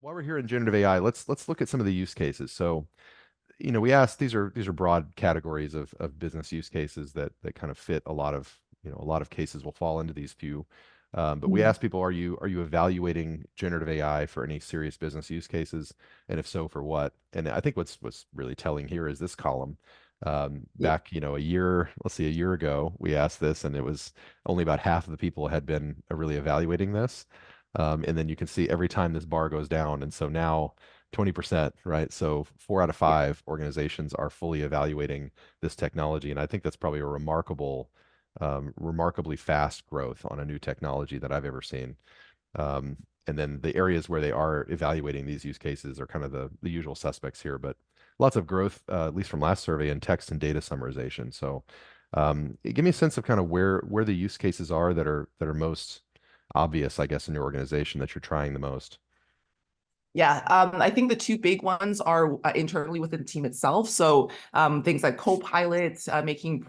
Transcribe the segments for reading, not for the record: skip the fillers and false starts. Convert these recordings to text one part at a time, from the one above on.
While we're here in generative AI, let's look at some of the use cases. So, we asked these are broad categories of business use cases that kind of fit a lot of a lot of cases will fall into these few. But we Mhm. asked people, are you evaluating generative AI for any serious business use cases, and if so, for what? And I think what's really telling here is this column. Yeah. Back, a year, let's see, a year ago, we asked this, and it was only about half of the people had been really evaluating this. And then you can see every time this bar goes down. And so now 20%, right? So 4 out of 5 organizations are fully evaluating this technology. And I think that's probably a remarkably fast growth on a new technology that I've ever seen. Um, and then the areas where they are evaluating these use cases are kind of the usual suspects here, but lots of growth, at least from last survey, in text and data summarization. So give me a sense of kind of where the use cases are that are most obvious, I guess, in your organization that you're trying the most. Yeah, I think the two big ones are internally within the team itself. So things like Copilot, making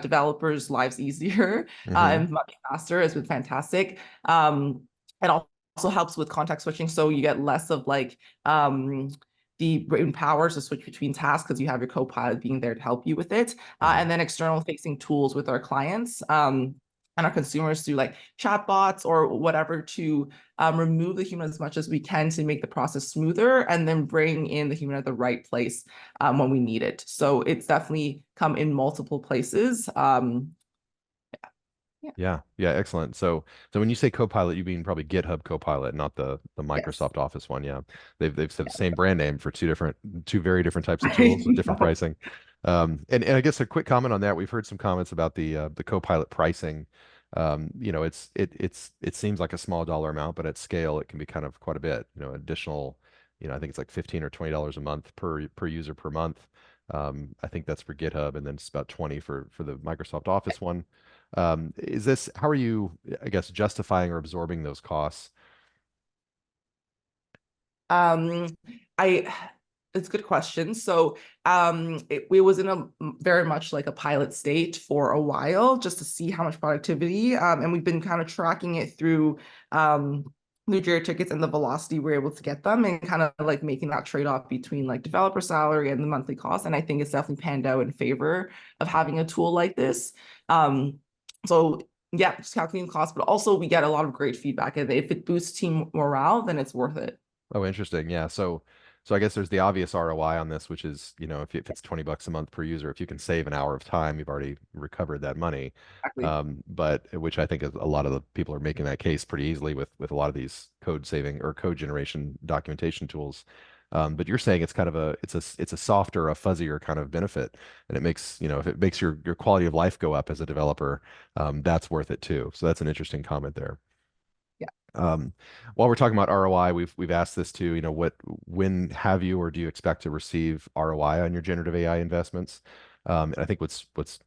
developers' lives easier Hmm. and much faster has been fantastic. It also helps with context switching, so you get less of like the brain powers to switch between tasks because you have your Copilot being there to help you with it. Hmm. And then external facing tools with our clients. And our consumers through like chatbots or whatever to remove the human as much as we can to make the process smoother and then bring in the human at the right place when we need it. So it's definitely come in multiple places. Yeah. Yeah, yeah, excellent. So when you say Copilot, you mean probably GitHub Copilot, not the Yes. Microsoft Office one. Yeah, they've said the same brand name for two very different types of I tools with different know. pricing. And I guess a quick comment on that. We've heard some comments about the Copilot pricing. It seems like a small dollar amount, but at scale it can be kind of quite a bit. Additional. I think it's like $15 or $20 a month per user per month. I think that's for GitHub, and then it's about 20 for the Microsoft Office one. How are you, I guess, justifying or absorbing those costs? Um, I it's a good question. So it was in a very much like a pilot state for a while just to see how much productivity. And we've been kind of tracking it through new Jira tickets and the velocity we're able to get them and kind of like making that trade-off between like developer salary and the monthly cost. And I think it's definitely panned out in favor of having a tool like this. So yeah, just calculating costs, but also we get a lot of great feedback. And if it boosts team morale, then it's worth it. Oh, interesting. Yeah. So I guess there's the obvious ROI on this, which is, if it's $20 a month per user, if you can save an hour of time, you've already recovered that money. Exactly. But which I think is a lot of the people are making that case pretty easily with a lot of these code saving or code generation documentation tools. But you're saying it's kind of it's a softer, a fuzzier kind of benefit, and it makes, if it makes your quality of life go up as a developer, that's worth it too. So that's an interesting comment there. Yeah. Um, while we're talking about ROI, we've asked this too, when have you or do you expect to receive ROI on your generative AI investments? And I think what's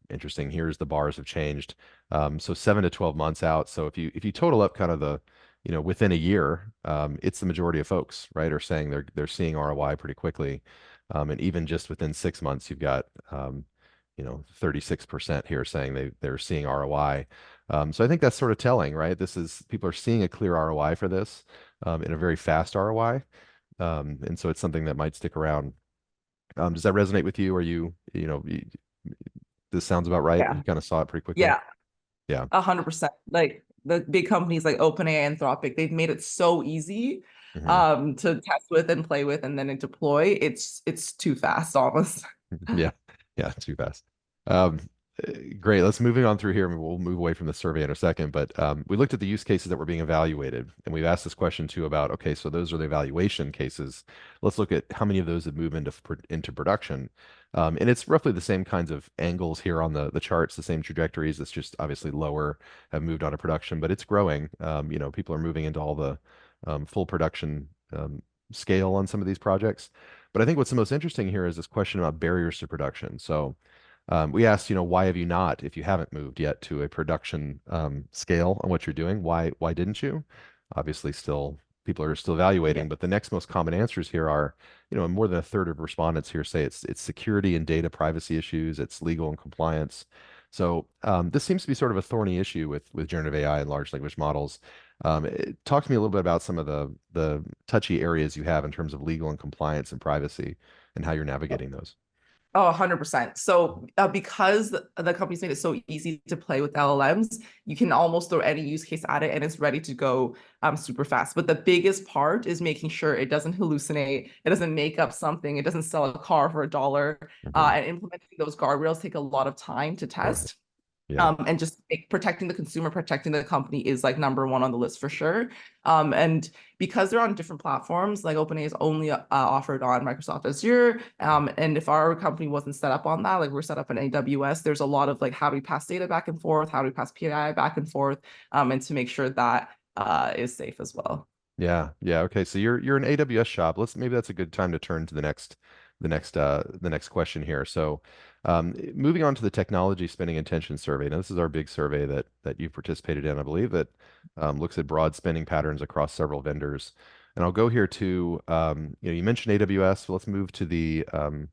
interesting here is the bars have changed. So 7 to 12 months out. So if you total up kind of within a year, it's the majority of folks, right, are saying they're seeing ROI pretty quickly. And even just within 6 months, you've got 36% here saying they're seeing ROI. So I think that's sort of telling, right? People are seeing a clear ROI for this, and a very fast ROI. And so it's something that might stick around. Does that resonate with you? Or this sounds about right? Yeah. You kind of saw it pretty quickly? Yeah. Yeah. 100%. Like the big companies like OpenAI and Anthropic, they've made it so easy Hmm. to test with and play with and then deploy. It's too fast almost. Yeah. Yeah, too fast. Um, Great. Let's moving on through here. And we'll move away from the survey in a second. But we looked at the use cases that were being evaluated, and we've asked this question too about, okay, so those are the evaluation cases. Let's look at how many of those have moved into production. And it's roughly the same kinds of angles here on the charts, the same trajectories. It's just obviously lower, have moved on to production, but it's growing. People are moving into all the full production scale on some of these projects. But I think what's the most interesting here is this question about barriers to production. So we asked, why have you not, if you haven't moved yet to a production scale on what you're doing, why didn't you? Obviously, still people are still Yeah. evaluating, but the next most common answers here are, more than a third of respondents here say it's security and data privacy issues, it's legal and compliance. So this seems to be sort of a thorny issue with generative AI and large language models. Talk to me a little bit about some of the touchy areas you have in terms of legal and compliance and privacy and how you're navigating those. Oh, 100%. So because the companies made it so easy to play with LLMs, you can almost throw any use case at it and it's ready to go super fast. But the biggest part is making sure it doesn't hallucinate, it doesn't make up something, it doesn't sell a car for $1. Hmm. And implementing those guardrails take a lot of time to Totally. test. Yeah. And just protecting the consumer, protecting the company is like number one on the list for sure. And because they're on different platforms, like OpenAI is only offered on Microsoft Azure. And if our company wasn't set up on that, like we're set up in AWS, there's a lot of like how do we pass data back and forth, how do we pass PII back and forth, and to make sure that is safe as well. Yeah, yeah. Okay, so you're an AWS shop. Maybe that's a good time to turn to the next question here. So, moving on to the technology spending intention survey. Now, this is our big survey that you've participated in, I believe, that looks at broad spending patterns across several vendors. And I'll go here to you mentioned AWS, so let's move to the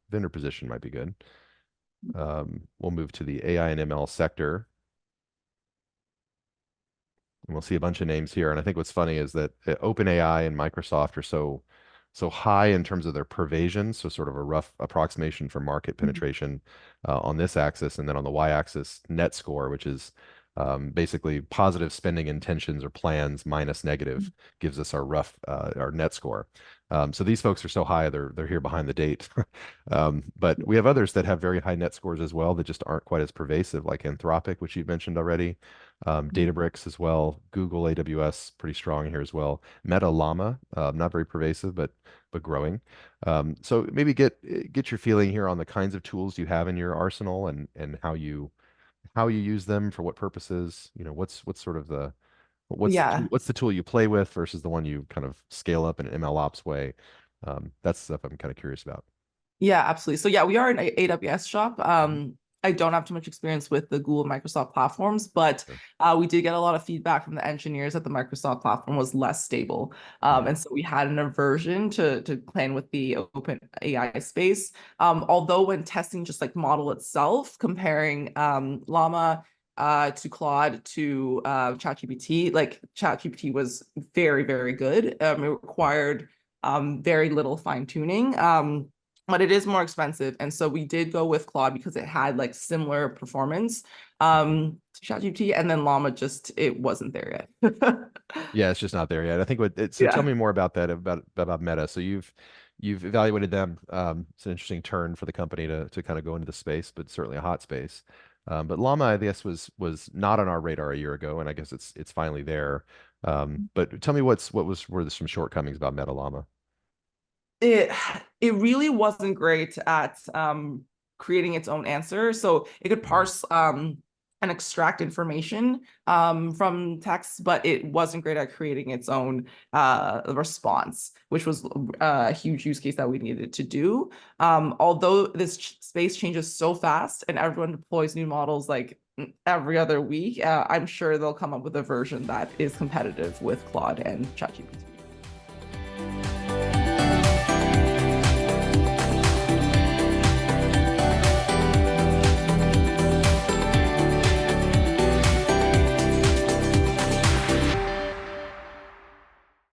vendor position might be good. We'll move to the AI and ML sector. And we'll see a bunch of names here. And I think what's funny is that OpenAI and Microsoft are so high in terms of their pervasion, so sort of a rough approximation for market penetration on this axis, and then on the y-axis, net score, which is basically positive spending intentions or plans minus negative gives us our rough our net score. So these folks are so high, they're here behind the date. But we have others that have very high net scores as well that just aren't quite as pervasive, like Anthropic, which you've mentioned already. Databricks as well, Google, AWS, pretty strong here as well. Meta Llama, not very pervasive, but growing. So maybe get your feeling here on the kinds of tools you have in your arsenal and how you use them for what purposes. What's sort of Yeah. what's the tool you play with versus the one you kind of scale up in an ML ops way. That's stuff I'm kind of curious about. Yeah, absolutely. So yeah, we are an AWS shop. I don't have too much experience with the Google Microsoft platforms, but Sure. we did get a lot of feedback from the engineers that the Microsoft platform was less stable. Mhm. And so we had an aversion to playing with the open AI space. Although when testing just like model itself, comparing Llama to Claude to ChatGPT, like ChatGPT was very, very good. It required very little fine tuning. But it is more expensive. And so we did go with Claude because it had like similar performance to ChatGPT, and then Llama just it wasn't there yet. Yeah, it's just not there yet. I think so tell Yeah. me more about that, about Meta. So you've evaluated them. It's an interesting turn for the company to kind of go into the space, but certainly a hot space. But Llama, I guess, was not on our radar a year ago, and I guess it's finally there. But tell me were there some shortcomings about Meta Llama? it it really wasn't great at creating its own answer. So it could Mhm. parse and extract information from text, but it wasn't great at creating its own response, which was a huge use case that we needed to do. Although this space changes so fast and everyone deploys new models like every other week, I'm sure they'll come up with a version that is competitive with Claude and ChatGPT.